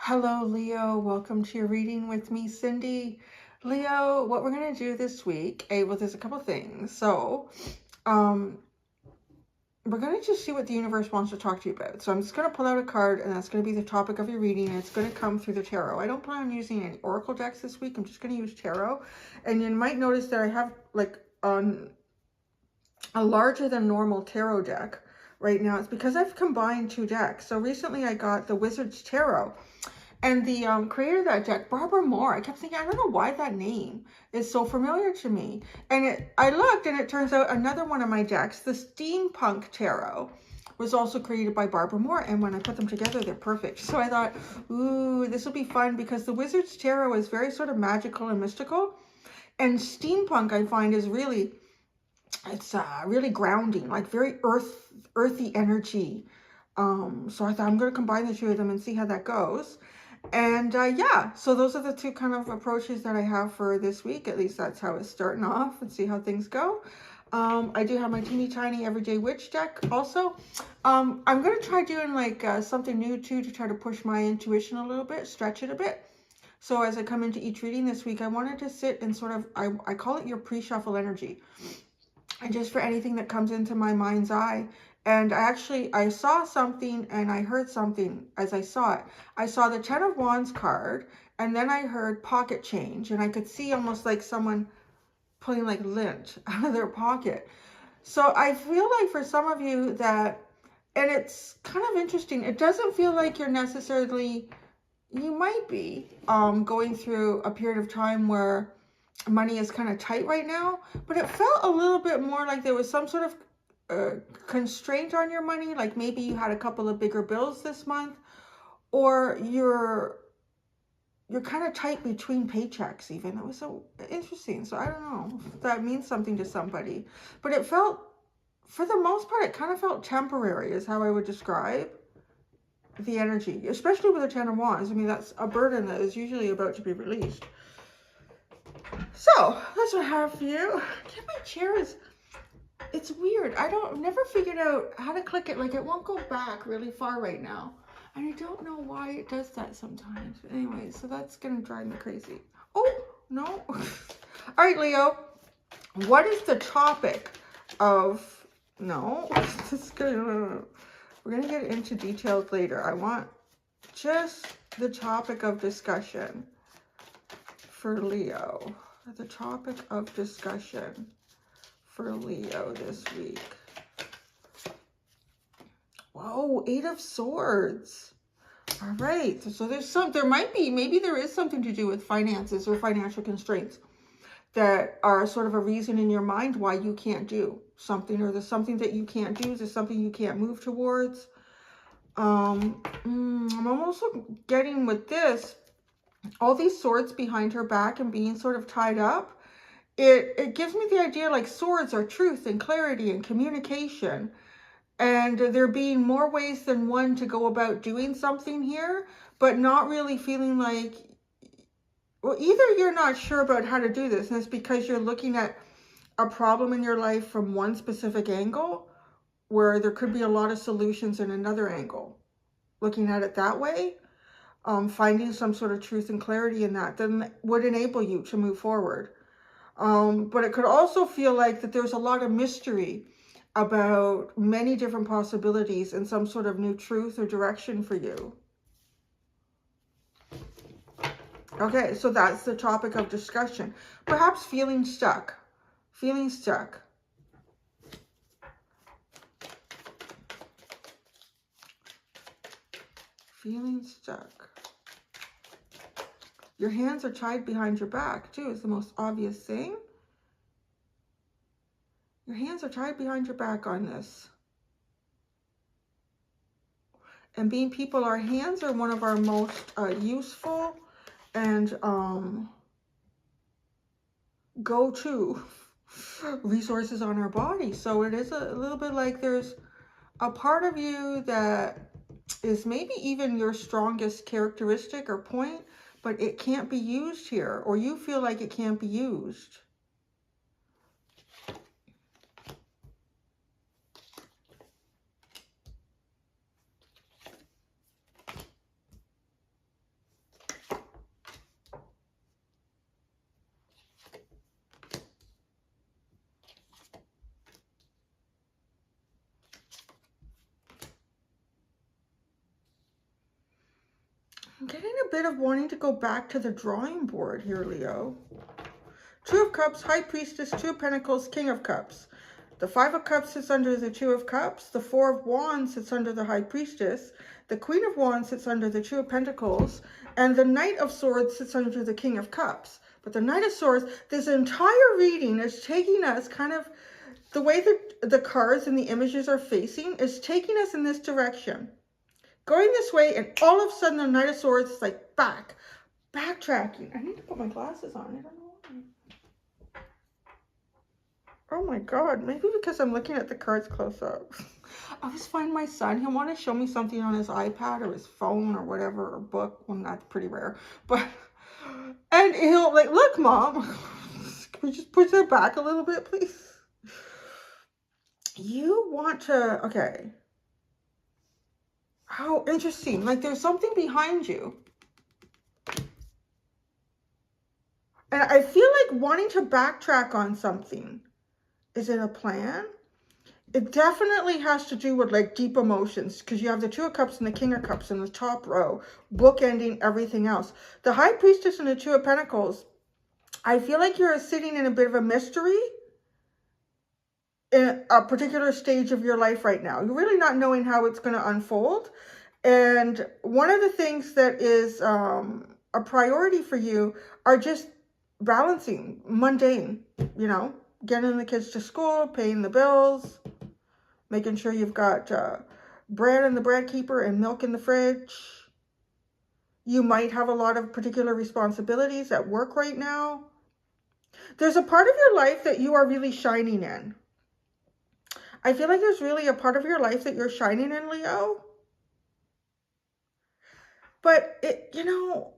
Hello, Leo. Welcome to your reading with me, Cindy. Leo, what we're going to do this week, well, there's a couple things. Um, we're going to just see what the universe wants to talk to you about. So I'm just going to pull out a card, and that's going to be the topic of your reading, and it's going to come through the tarot. I don't plan on using any oracle decks this week. I'm just going to use tarot. And you might notice that I have like a larger than normal tarot deck right now. It's because I've combined two decks. So recently I got the Wizard's Tarot. And the creator of that deck, Barbara Moore, I kept thinking, I don't know why that name is so familiar to me. And I looked, and it turns out another one of my decks, the Steampunk Tarot, was also created by Barbara Moore. And when I put them together, they're perfect. So I thought, ooh, this will be fun, because the Wizard's Tarot is very sort of magical and mystical. And steampunk, I find, is really, it's really grounding, like very earthy energy. So I thought I'm going to combine the two of them and see how that goes. And yeah, so those are the two kind of approaches that I have for this week. At least that's how it's starting off, and see how things go. I do have my teeny tiny everyday witch deck also. I'm going to try doing like something new too, to try to push my intuition a little bit, stretch it a bit. So as I come into each reading this week, I wanted to sit and sort of, I call it your pre-shuffle energy. And just for anything that comes into my mind's eye. And I saw something and I heard something as I saw it. I saw the 10 of Wands card, and then I heard pocket change, and I could see almost like someone pulling like lint out of their pocket. So I feel like for some of you that, and it's kind of interesting, it doesn't feel like you're necessarily, you might be going through a period of time where money is kind of tight right now, but it felt a little bit more like there was some sort of constraint on your money. Like maybe you had a couple of bigger bills this month, or you're kind of tight between paychecks even. It was so interesting. So I don't know if that means something to somebody, but it felt, for the most part, it kind of felt temporary is how I would describe the energy, especially with the 10 of Wands. I mean, that's a burden that is usually about to be released. So that's what I have for you. My chair is, it's weird. Never figured out how to click it. Like it won't go back really far right now. And I don't know why it does that sometimes. But anyway, so that's going to drive me crazy. Oh, no. All right, Leo. What is the topic of, no, we're going to get into details later. I want just the topic of discussion for Leo. The topic of discussion for Leo this week. Whoa, 8 of Swords. All right, so maybe there is something to do with finances or financial constraints that are sort of a reason in your mind why you can't do something, or there's something that you can't do, there's something you can't move towards. I'm also getting with this, all these swords behind her back and being sort of tied up. It gives me the idea like swords are truth and clarity and communication. And there being more ways than one to go about doing something here, but not really feeling like, well, either you're not sure about how to do this, and it's because you're looking at a problem in your life from one specific angle, where there could be a lot of solutions in another angle. Looking at it that way, finding some sort of truth and clarity in that, then would enable you to move forward. But it could also feel like that there's a lot of mystery about many different possibilities and some sort of new truth or direction for you. Okay, so that's the topic of discussion. Perhaps feeling stuck. Feeling stuck. Feeling stuck. Your hands are tied behind your back, too, is the most obvious thing. Your hands are tied behind your back on this. And being people, our hands are one of our most useful and go-to resources on our body. So it is a little bit like there's a part of you that is maybe even your strongest characteristic or point, but it can't be used here, or you feel like it can't be used. I'm getting a bit of wanting to go back to the drawing board here, Leo. Two of Cups, High Priestess, Two of Pentacles, King of Cups. The Five of Cups sits under the Two of Cups. The Four of Wands sits under the High Priestess. The Queen of Wands sits under the Two of Pentacles. And the Knight of Swords sits under the King of Cups. But the Knight of Swords, this entire reading is taking us kind of, the way that the cards and the images are facing is taking us in this direction. Going this way, and all of a sudden the Knight of Swords is like backtracking. I need to put my glasses on. I don't know why. Oh my God, maybe because I'm looking at the cards close up. I always find my son, he'll want to show me something on his iPad or his phone or whatever, or book. Well, that's pretty rare. But, and he'll like, look, Mom, can we just push that back a little bit, please? You want to, okay. How interesting. Like there's something behind you. And I feel like wanting to backtrack on something. Is it a plan? It definitely has to do with like deep emotions, because you have the Two of Cups and the King of Cups in the top row, bookending everything else. The High Priestess and the Two of Pentacles, I feel like you're sitting in a bit of a mystery in a particular stage of your life right now. You're really not knowing how it's going to unfold. And one of the things that is a priority for you are just balancing mundane, you know, getting the kids to school, paying the bills, making sure you've got bread in the bread keeper and milk in the fridge. You might have a lot of particular responsibilities at work right now. There's a part of your life that you are really shining in. I feel like there's really a part of your life that you're shining in, Leo. But it, you know,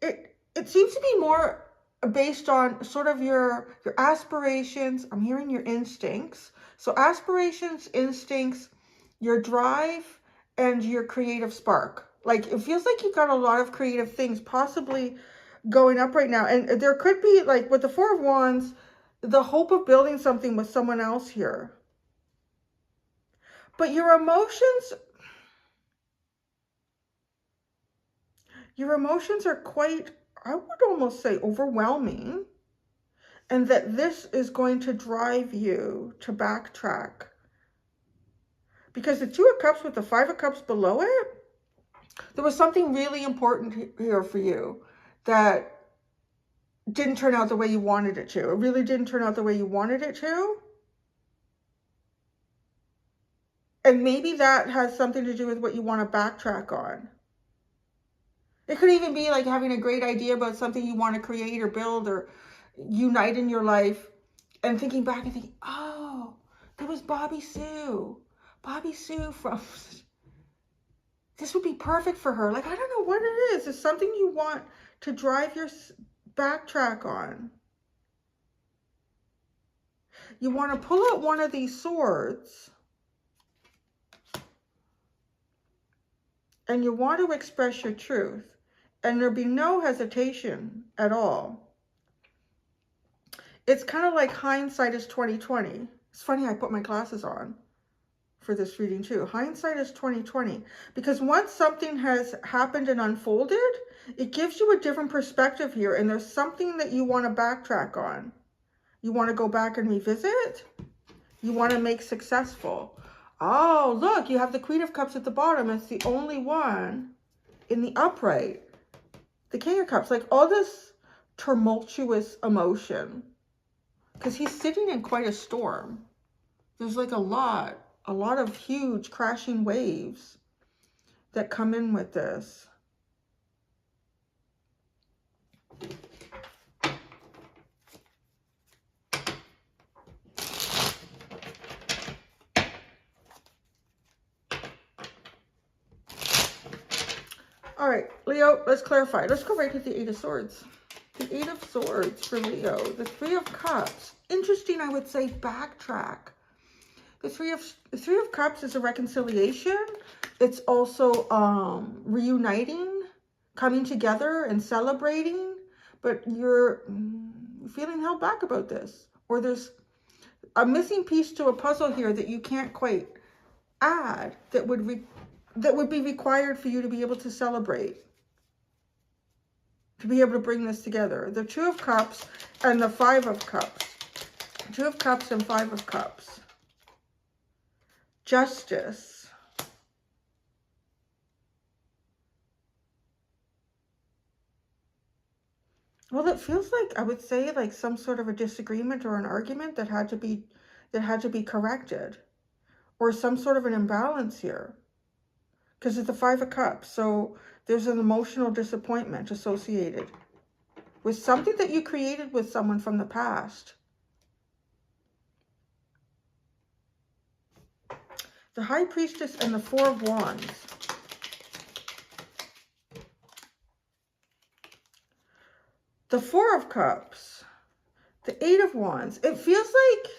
it seems to be more based on sort of your aspirations. I'm hearing your instincts. So aspirations, instincts, your drive, and your creative spark. Like it feels like you've got a lot of creative things possibly going up right now. And there could be, like with the Four of Wands, the hope of building something with someone else here. But your emotions are quite, I would almost say, overwhelming. And that this is going to drive you to backtrack. Because the Two of Cups with the Five of Cups below it, there was something really important here for you that didn't turn out the way you wanted it to. It really didn't turn out the way you wanted it to. And maybe that has something to do with what you want to backtrack on. It could even be like having a great idea about something you want to create or build or unite in your life, and thinking back and thinking, oh, that was Bobby Sue. Bobby Sue from, this would be perfect for her. Like, I don't know what it is. It's something you want to drive your backtrack on. You want to pull out one of these swords. And you want to express your truth. And there'll be no hesitation at all. It's kind of like hindsight is 20/20. It's funny, I put my glasses on for this reading too. Hindsight is 20/20. Because once something has happened and unfolded, it gives you a different perspective here. And there's something that you want to backtrack on. You want to go back and revisit. You want to make successful. Oh, look, you have the Queen of Cups at the bottom. It's the only one in the upright. The King of Cups, like all this tumultuous emotion. Because he's sitting in quite a storm. There's like a lot of huge crashing waves that come in with this. All right, Leo, let's clarify. Let's go right to the Eight of Swords. The Eight of Swords for Leo. The Three of Cups. Interesting, I would say, backtrack. The Three of Cups is a reconciliation. It's also reuniting, coming together and celebrating. But you're feeling held back about this. Or there's a missing piece to a puzzle here that you can't quite add that would be required for you to be able to celebrate. to be able to bring this together. The Two of Cups and the Five of Cups. Two of Cups and Five of Cups. Justice. Well, it feels like, I would say, like some sort of a disagreement or an argument that had to be corrected, or some sort of an imbalance here, because it's the Five of Cups. So there's an emotional disappointment associated with something that you created with someone from the past. The High Priestess and the Four of Wands. The Four of Cups. The Eight of Wands. It feels like,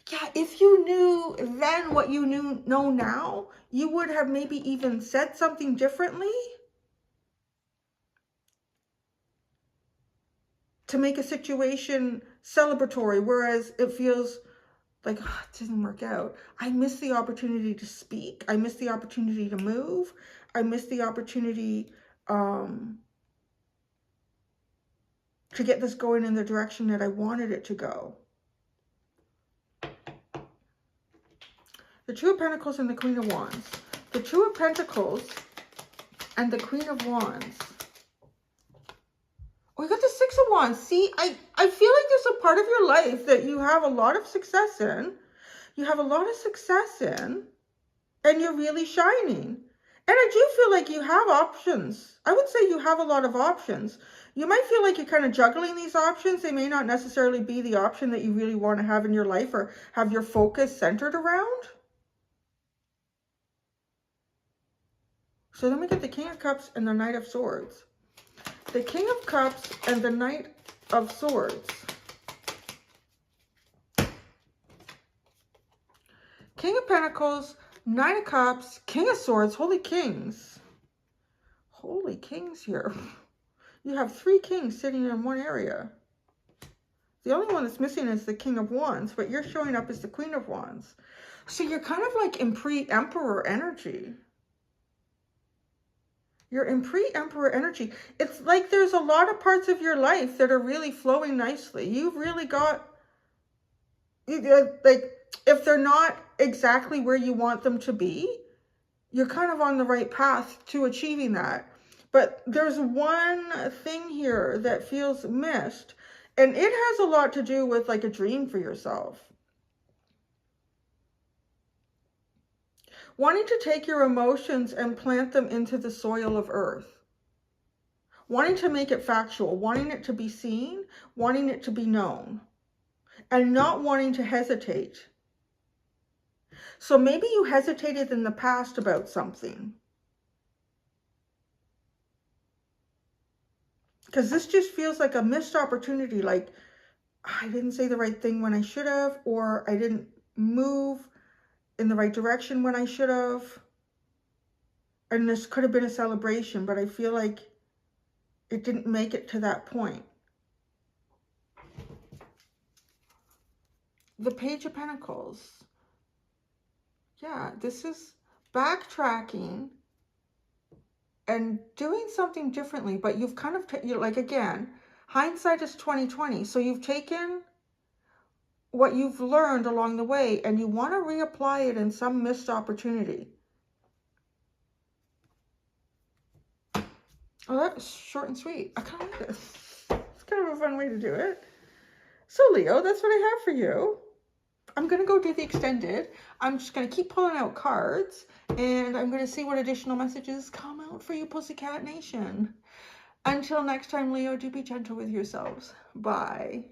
yeah, if you knew then what you know now, you would have maybe even said something differently to make a situation celebratory, whereas it feels like, oh, it didn't work out. I missed the opportunity to speak. I missed the opportunity to move. I missed the opportunity to get this going in the direction that I wanted it to go. The Two of Pentacles and the Queen of Wands. The Two of Pentacles and the Queen of Wands. We got the Six of Wands. See, I feel like there's a part of your life that you have a lot of success in. You have a lot of success in, and you're really shining. And I do feel like you have options. I would say you have a lot of options. You might feel like you're kind of juggling these options. They may not necessarily be the option that you really want to have in your life or have your focus centered around. So then we get the King of Cups and the Knight of Swords. The King of Cups and the Knight of Swords. King of Pentacles, Nine of Cups, King of Swords. Holy kings. Holy kings here. You have three kings sitting in one area. The only one that's missing is the King of Wands, but you're showing up as the Queen of Wands. So you're kind of like in pre-Emperor energy. You're in pre-Emperor energy. It's like there's a lot of parts of your life that are really flowing nicely. You've really got, like, if they're not exactly where you want them to be, you're kind of on the right path to achieving that. But there's one thing here that feels missed, and it has a lot to do with like a dream for yourself. Wanting to take your emotions and plant them into the soil of earth. Wanting to make it factual, wanting it to be seen, wanting it to be known, and not wanting to hesitate. So maybe you hesitated in the past about something. Because this just feels like a missed opportunity, like I didn't say the right thing when I should have, or I didn't move in the right direction when I should have. And this could have been a celebration, but I feel like it didn't make it to that point. The Page of Pentacles. Yeah, this is backtracking and doing something differently, but you've kind of, you're like, again, hindsight is 20/20. So you've taken what you've learned along the way and you want to reapply it in some missed opportunity. Oh, that's short and sweet. I kind of like this. It's kind of a fun way to do it. So Leo, that's what I have for you. I'm going to go do the extended. I'm just going to keep pulling out cards, and I'm going to see what additional messages come out for you, Pussycat Nation. Until next time, Leo, do be gentle with yourselves. Bye.